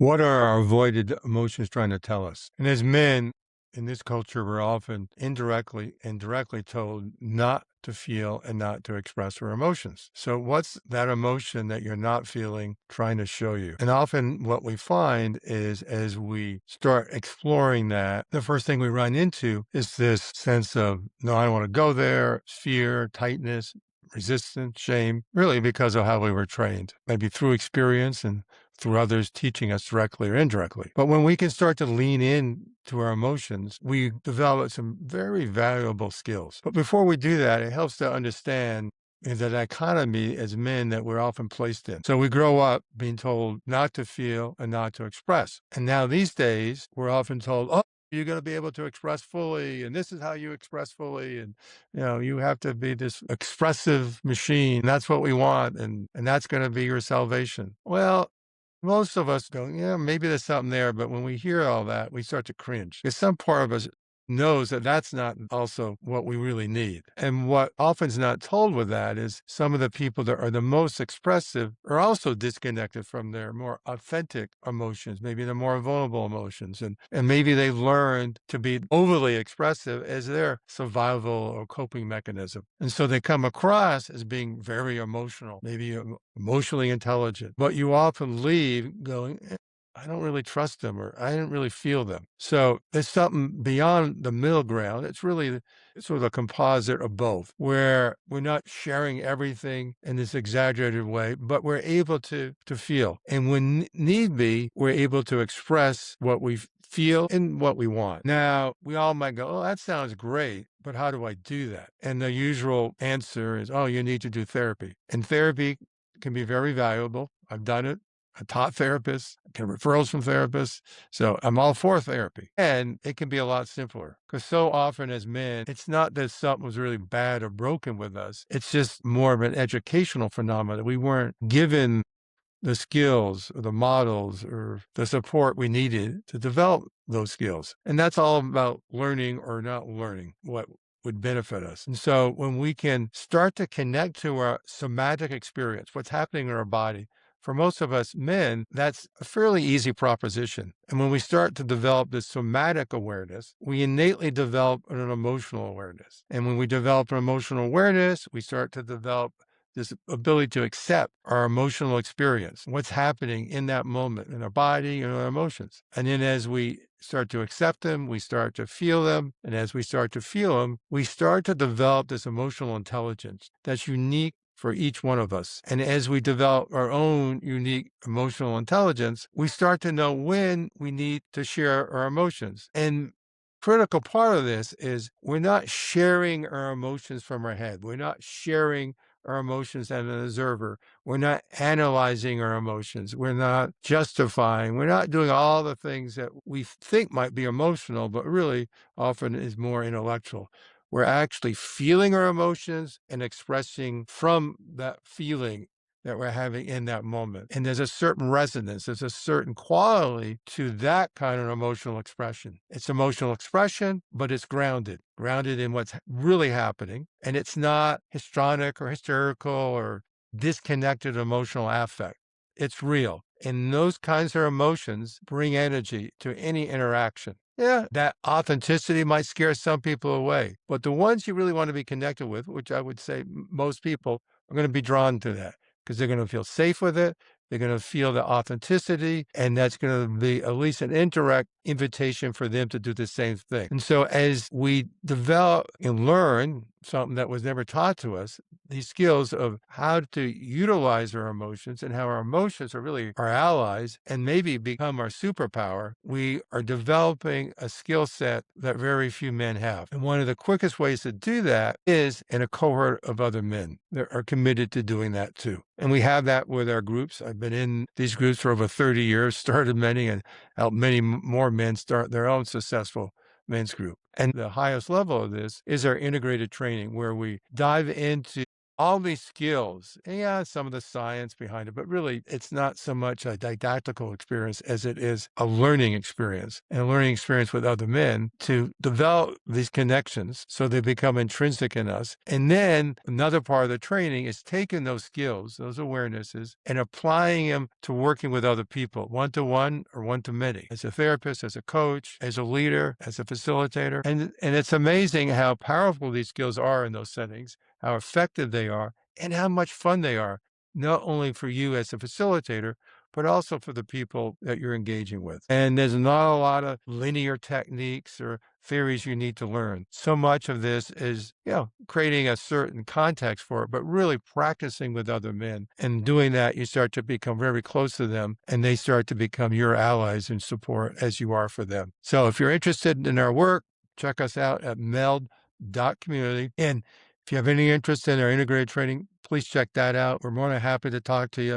What are our avoided emotions trying to tell us? And as men in this culture, we're often indirectly and directly told not to feel and not to express our emotions. So, what's that emotion that you're not feeling trying to show you? And often, what we find is as we start exploring that, the first thing we run into is this sense of, no, I don't want to go there, fear, tightness, resistance, shame, really because of how we were trained, maybe through experience and through others teaching us directly or indirectly. But when we can start to lean in to our emotions, we develop some very valuable skills. But before we do that, it helps to understand the dichotomy as men that we're often placed in. So we grow up being told not to feel and not to express. And now these days, we're often told, oh, you're going to be able to express fully, and this is how you express fully, and you have to be this expressive machine. That's what we want, and that's going to be your salvation. Well, most of us go, yeah, maybe there's something there. But when we hear all that, we start to cringe because some part of us knows that that's not also what we really need. And what often is not told with that is some of the people that are the most expressive are also disconnected from their more authentic emotions, maybe the more vulnerable emotions. And maybe they've learned to be overly expressive as their survival or coping mechanism. And so they come across as being very emotional, maybe emotionally intelligent, but you often leave going, I don't really trust them or I didn't really feel them. So there's something beyond the middle ground. It's really sort of a composite of both, where we're not sharing everything in this exaggerated way, but we're able to feel. And when need be, we're able to express what we feel and what we want. Now, we all might go, oh, that sounds great, but how do I do that? And the usual answer is, oh, you need to do therapy. And therapy can be very valuable. I've done it. I taught therapists, get referrals from therapists. So I'm all for therapy. And it can be a lot simpler because so often as men, it's not that something was really bad or broken with us. It's just more of an educational phenomenon. We weren't given the skills or the models or the support we needed to develop those skills. And that's all about learning or not learning what would benefit us. And so when we can start to connect to our somatic experience, what's happening in our body, for most of us men, that's a fairly easy proposition. And when we start to develop this somatic awareness, we innately develop an emotional awareness. And when we develop an emotional awareness, we start to develop this ability to accept our emotional experience, what's happening in that moment in our body and our emotions. And then as we start to accept them, we start to feel them. And as we start to feel them, we start to develop this emotional intelligence that's unique for each one of us. And as we develop our own unique emotional intelligence, we start to know when we need to share our emotions. And critical part of this is we're not sharing our emotions from our head. We're not sharing our emotions as an observer. We're not analyzing our emotions. We're not justifying. We're not doing all the things that we think might be emotional, but really often is more intellectual. We're actually feeling our emotions and expressing from that feeling that we're having in that moment. And there's a certain resonance, there's a certain quality to that kind of emotional expression. It's emotional expression, but it's grounded in what's really happening. And it's not histrionic or hysterical or disconnected emotional affect. It's real. And those kinds of emotions bring energy to any interaction. Yeah, that authenticity might scare some people away, but the ones you really want to be connected with, which I would say most people are going to be drawn to that because they're going to feel safe with it. They're going to feel the authenticity, and that's going to be at least an indirect invitation for them to do the same thing. And so as we develop and learn something that was never taught to us, these skills of how to utilize our emotions and how our emotions are really our allies and maybe become our superpower, we are developing a skill set that very few men have. And one of the quickest ways to do that is in a cohort of other men that are committed to doing that too. And we have that with our groups. I've been in these groups for over 30 years, started many and helped many more men start their own successful men's group. And the highest level of this is our integrated training, where we dive into all these skills. And yeah, some of the science behind it, but really it's not so much a didactical experience as it is a learning experience and a learning experience with other men to develop these connections so they become intrinsic in us. And then another part of the training is taking those skills, those awarenesses, and applying them to working with other people, one to one or one to many, as a therapist, as a coach, as a leader, as a facilitator. And it's amazing how powerful these skills are in those settings, how effective they are, and how much fun they are, not only for you as a facilitator, but also for the people that you're engaging with. And there's not a lot of linear techniques or theories you need to learn. So much of this is, creating a certain context for it, but really practicing with other men. And doing that, you start to become very close to them and they start to become your allies and support as you are for them. So if you're interested in our work, check us out at meld.community. And if you have any interest in our integrated training, please check that out. We're more than happy to talk to you.